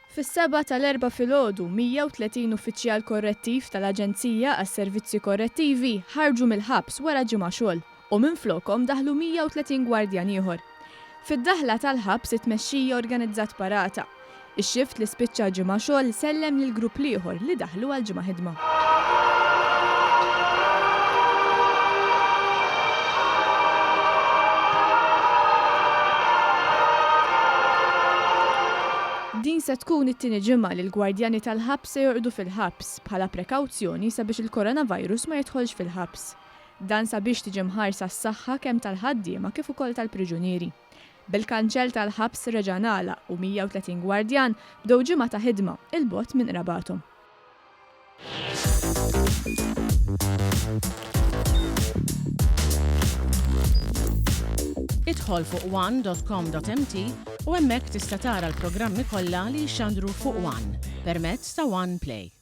Fis-7 tal-4 filgħodu 130 uffiċjal korrettiv tal-Aġenzija għas-Servizzi Korrettivi ħarġu mill-ħabs wara ġimgħa xogħol u minflokhom daħlu 130 gwardjan ieħor. Fid-daħla tal-ħabs it-tmexxija organizzat parata. Ix-xift li spiċċa ġimgħa xogħol sellem lil grupp ieħor li daħlu għal ġimgħa ħidma. Din se tkun it-tieni ġimgħa li l-gwardjani tal-ħabs se jorqdu fil-ħabs bħala prekawzjoni sabiex il-koronavirus ma jidħolx fil-ħabs. Dan sabiex tiġi mħarsa s-saħħa kemm tal-ħaddiema kif ukoll tal-priġunieri. Bil-kanċell tal-ħabs reġjonali u 130 gwardjan bdew ġimgħa ta' ħidma il-bogħod minn qrabatuhom. Idħol fuq one.com.mt u hemmhekk tista' tara l-programmi kollha li jxandru fuq One permezz ta' One Play.